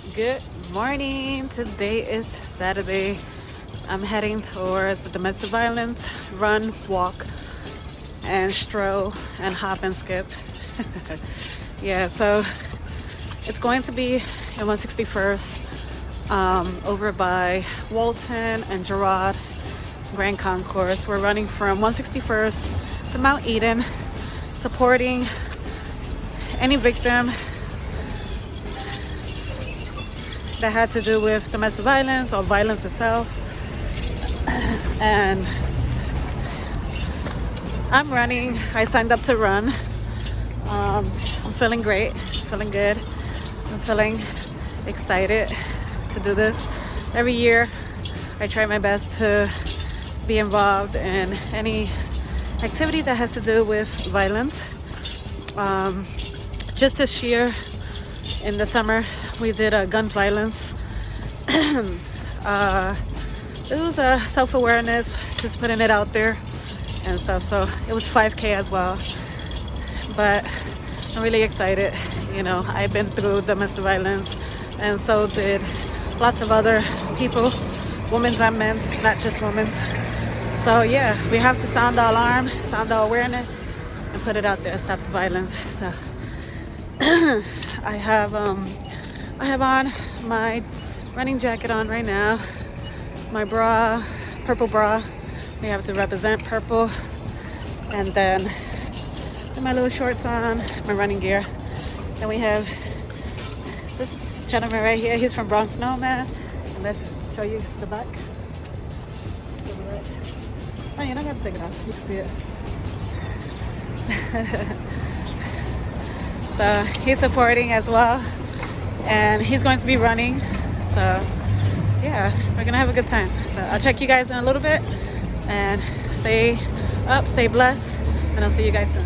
Good morning. Today is Saturday. I'm heading towards the domestic violence run, walk, and stroll and hop and skip. Yeah, so it's going to be in 161st over by Walton and Girard Grand Concourse. We're running from 161st to Mount Eden, supporting any victim that had to do with domestic violence or violence itself. And I'm running. I signed up to run. I'm feeling great, feeling good. I'm feeling excited to do this. Every year, I try my best to be involved in any activity that has to do with violence. Just this year, in the summer, we did a gun violence. It was a self-awareness, just putting it out there and stuff. So it was 5K as well. But I'm really excited. You know, I've been through domestic violence, and so did lots of other people, women's and men's. It's not just women's. So yeah, we have to sound the alarm, sound the awareness, and put it out there. Stop the violence. So I have on my running jacket on right now, my bra, purple bra. We have to represent purple, and then my little shorts on, my running gear. Then we have this gentleman right here. He's from Bronx Nomad. And let's show you the back. Oh, you're not gonna take it off. You can see it. So he's supporting as well, and he's going to be running. So yeah, we're gonna have a good time. So I'll check you guys in a little bit, and stay up, stay blessed, and I'll see you guys soon.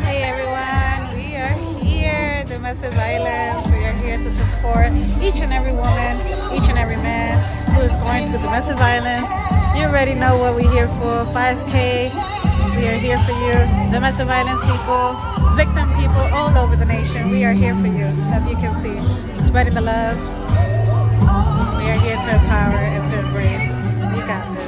Hey everyone, we are here, domestic violence. We are here to support each and every woman, each and every man who is going through domestic violence. You already know what we're here for, 5K. We are here for you, domestic violence people, victim people all over the nation. We are here for you, as you can see, spreading the love. We are here to empower and to embrace. You got this.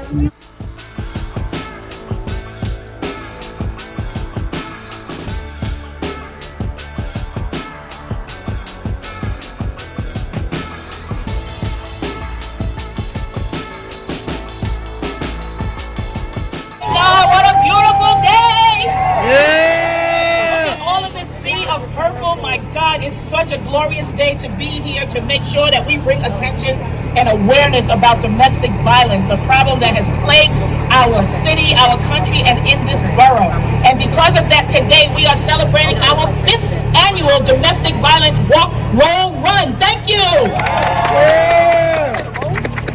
God, what a beautiful day! Look at all of this sea of purple. My God, it's such a glorious day to be here to make sure that we bring attention and awareness about domestic violence, a problem that has plagued our city, our country, and in this borough. And because of that, today we are celebrating our 5th annual Domestic Violence Walk, Roll, Run. Thank you!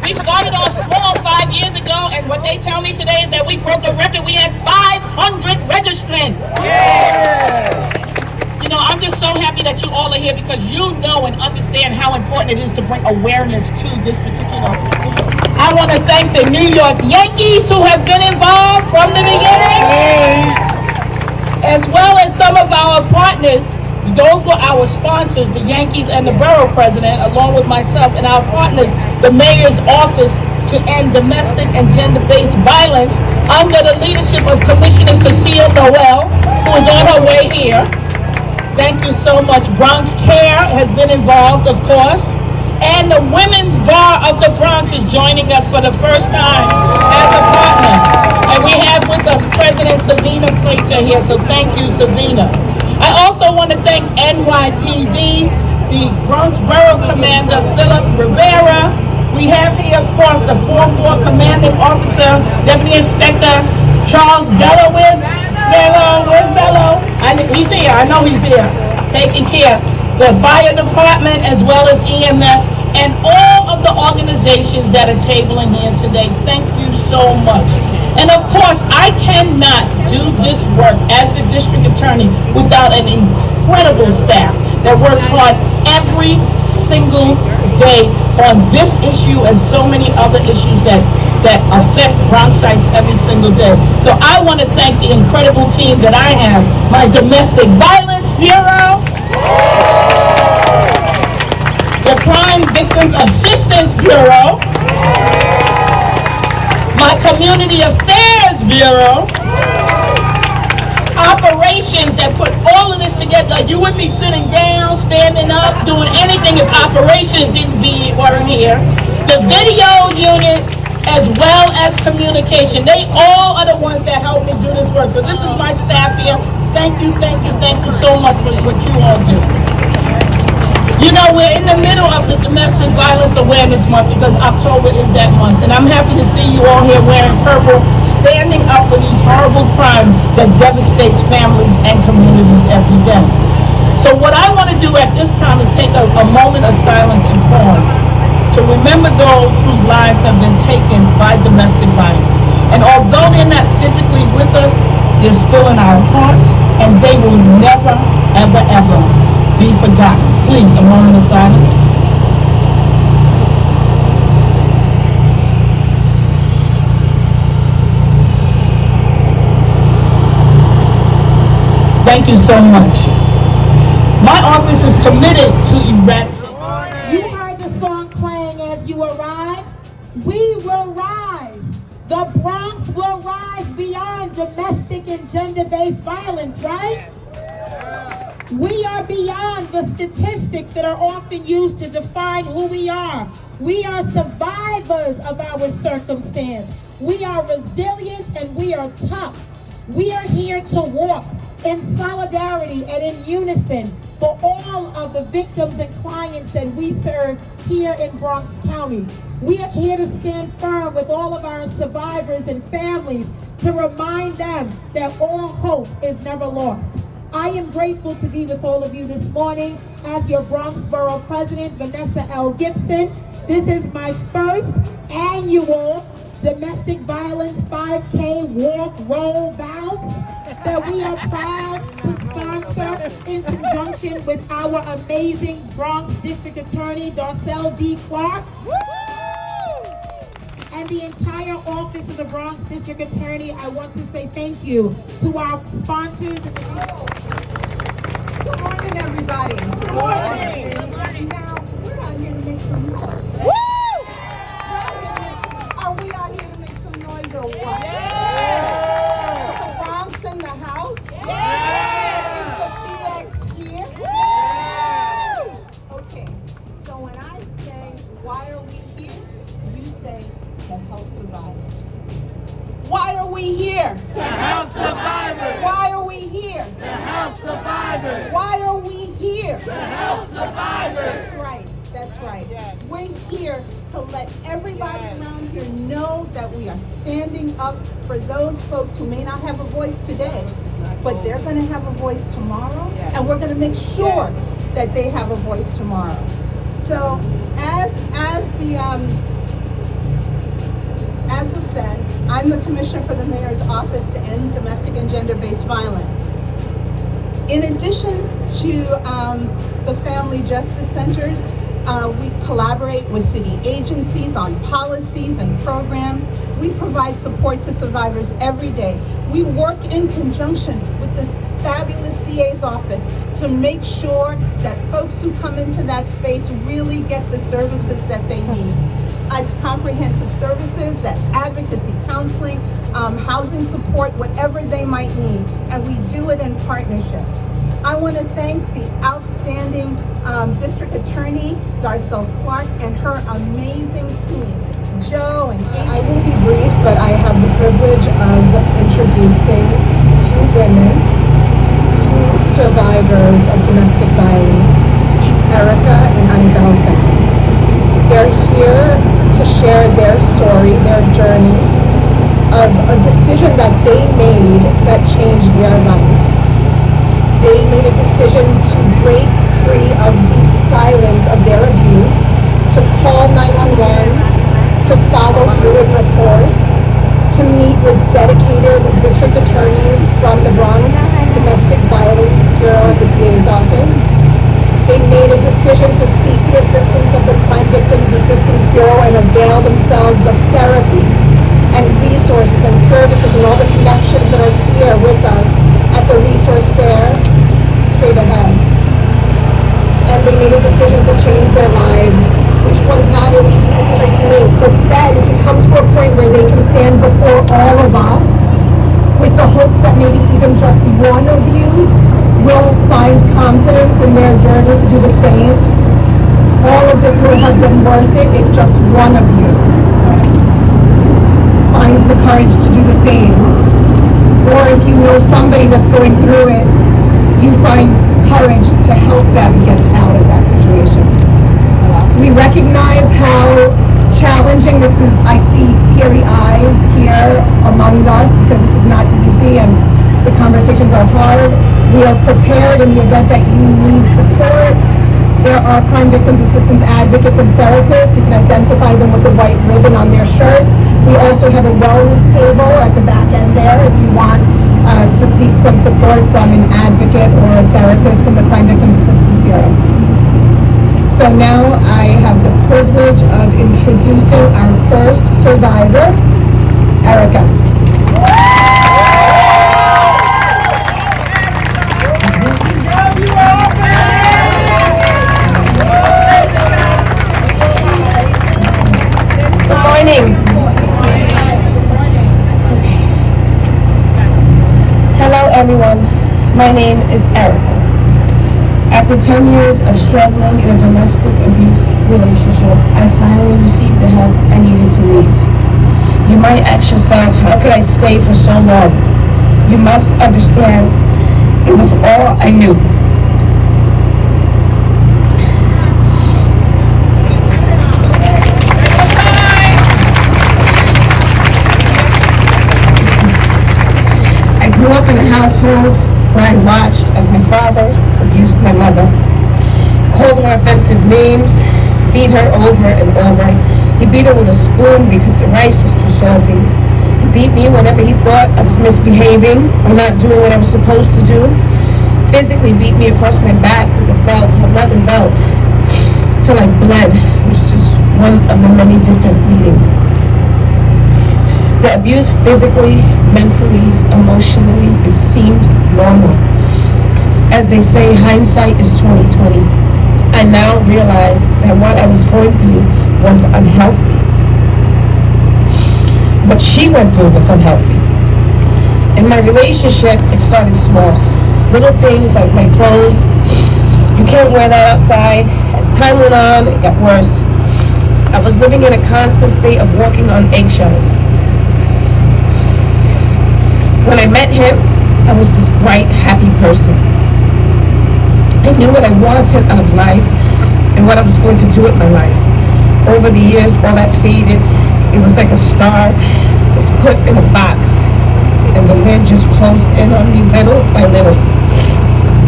We started off small 5 years ago, and what they tell me today is that we broke a record. We had 500 registrants. You know, I'm just so happy that you all are here because you know and understand how important it is to bring awareness to this particular issue. I want to thank the New York Yankees who have been involved from the beginning, as well as some of our partners. Those were our sponsors, the Yankees and the borough president, along with myself and our partners, the mayor's office to end domestic and gender-based violence under the leadership of Commissioner Cecile Noel, who is on her way here. Thank you so much. Bronx Care has been involved, of course. And the Women's Bar of the Bronx is joining us for the first time as a partner. And we have with us President Savina Plater here, so thank you, Savina. I also want to thank NYPD, the Bronx Borough Commander, Philip Rivera. We have here, of course, the 4-4 Commanding Officer, Deputy Inspector Charles Bello. Where's Bello? Where's Bello? He's here. I know he's here. Taking care. The Fire Department as well as EMS and all of the organizations that are tabling here today. Thank you so much. And of course, I cannot do this work as the district attorney without an incredible staff that works hard every single day on this issue and so many other issues that affect Bronxites every single day. So I want to thank the incredible team that I have, my Domestic Violence Bureau, the Crime Victims Assistance Bureau, my Community Affairs Bureau, operations that put all of this together. You wouldn't be sitting down, standing up, doing anything if operations weren't here. The video unit as well as communication. They all are the ones that help me do this work. So this is my staff here. Thank you so much for what you all do. You know, we're in the middle of the Domestic Violence Awareness Month because October is that month. And I'm happy to see you all here wearing purple, standing up for these horrible crimes that devastates families and communities every day. So what I want to do at this time is take a moment of silence and pause to remember those whose lives have been taken by domestic violence. And although they're not physically with us, they're still in our hearts, and they will never, ever, ever be forgotten. Please, a moment of silence. Thank you so much. My office is committed to eradicating. You heard the song playing as you arrived. We will rise. The Bronx will rise beyond domestic and gender-based violence, right? We are beyond the statistics that are often used to define who we are. We are survivors of our circumstance. We are resilient and we are tough. We are here to walk in solidarity and in unison for all of the victims and clients that we serve here in Bronx County. We are here to stand firm with all of our survivors and families to remind them that all hope is never lost. I am grateful to be with all of you this morning as your Bronx Borough President, Vanessa L. Gibson. This is my first annual Domestic Violence 5K Walk, Roll, Bounce that we are proud to sponsor in conjunction with our amazing Bronx District Attorney, Darcel D. Clark, and the entire office of the Bronx District Attorney. I want to say thank you to our sponsors. Good morning, everybody. Good morning. Good morning. Now, we're out here to make some noise, right? Are we out here to make some noise? or what? Is the Bronx in the house? Is the BX here? Okay, so when I say, why are we here? You say, to help survivors. Why are we here? To help survivors! Why are we here? To help survivors! Why are we here? To help survivors! That's right. That's right. We're here to let everybody around here know that we are standing up for those folks who may not have a voice today, but they're going to have a voice tomorrow, and we're going to make sure that they have a voice tomorrow. So, as was said, I'm the Commissioner for the Mayor's Office to End Domestic and Gender-Based Violence. In addition to the Family Justice Centers, we collaborate with city agencies on policies and programs. We provide support to survivors every day. We work in conjunction with this fabulous DA's office to make sure that folks who come into that space really get the services that they need. It's comprehensive services, that's advocacy, counseling, housing support, whatever they might need, and we do it in partnership. I want to thank the outstanding District Attorney, Darcel Clark, and her amazing team, Joe and Adrian. I will be brief, but I have the privilege of introducing two women, two survivors of domestic violence, Erica and Anibelka. They're here to share their story, their journey of a decision that they made that changed their life. They made a decision to break free of the silence of their abuse, to call 911, to follow through and report, to meet with dedicated district attorneys from the Bronx Domestic Violence Bureau at the DA's office. They made a decision to seek the assistance of the Crime Victims Assistance Bureau and avail themselves of therapy and resources and services and all the connections that are here with us at the resource fair straight ahead. And they made a decision to change their lives, which was not an easy decision to make, but then to come to a point where they can stand before all of us with the hopes that maybe even just one of you will find confidence in their journey to do the same. All of this will have been worth it if just one of you finds the courage to do the same. Or if you know somebody that's going through it, you find courage to help them get out of that situation. We recognize how challenging this is. I see teary eyes here among us because this is not easy and the conversations are hard. We are prepared in the event that you need support. There are crime victims assistance advocates and therapists. You can identify them with the white ribbon on their shirts. We also have a wellness table at the back end there if you want to seek some support from an advocate or a therapist from the Crime Victims Assistance Bureau. So now I have the privilege of introducing our first survivor, Erica. Hello everyone, my name is Erica. After 10 years of struggling in a domestic abuse relationship, I finally received the help I needed to leave. You might ask yourself, how could I stay for so long? You must understand, it was all I knew. I grew up in a household where I watched as my father abused my mother, called her offensive names, beat her over and over. He beat her with a spoon because the rice was too salty. He beat me whenever he thought I was misbehaving or not doing what I was supposed to do. Physically beat me across my back with a belt, a leather belt, till I bled. It was just one of the many different beatings. The abuse physically, mentally, emotionally, it seemed normal. As they say, hindsight is 20/20. I now realize that what I was going through was unhealthy. what she went through was unhealthy. In my relationship, it started small. Little things like my clothes. You can't wear that outside. As time went on, it got worse. I was living in a constant state of walking on eggshells. When I met him, I was this bright, happy person. I knew what I wanted out of life and what I was going to do with my life. Over the years, all that faded. It was like a star was put in a box, and the lid just closed in on me little by little.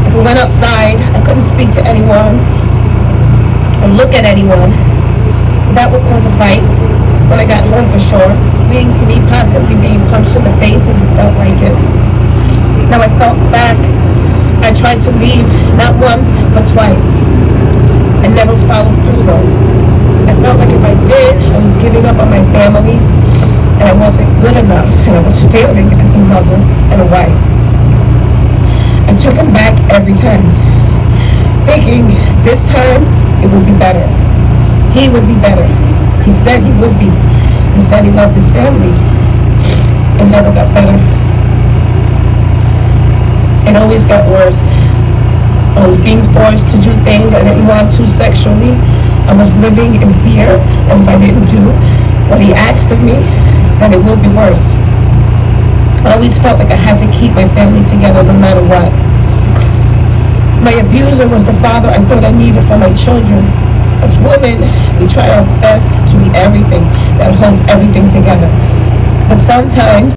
If I went outside, I couldn't speak to anyone or look at anyone. That would cause a fight when I got home for sure, leading to me possibly being punched in the face if I felt like it. Now I felt back. I tried to leave, not once, but twice. I never followed through though. I felt like if I did, I was giving up on my family, and I wasn't good enough, and I was failing as a mother and a wife. I took him back every time, thinking this time it would be better. He would be better. He said he would be. He said he loved his family. It never got better. It always got worse. I was being forced to do things I didn't want to sexually. I was living in fear that if I didn't do what he asked of me, then it would be worse. I always felt like I had to keep my family together no matter what. My abuser was the father I thought I needed for my children. As women, we try our best to be everything that holds everything together. But sometimes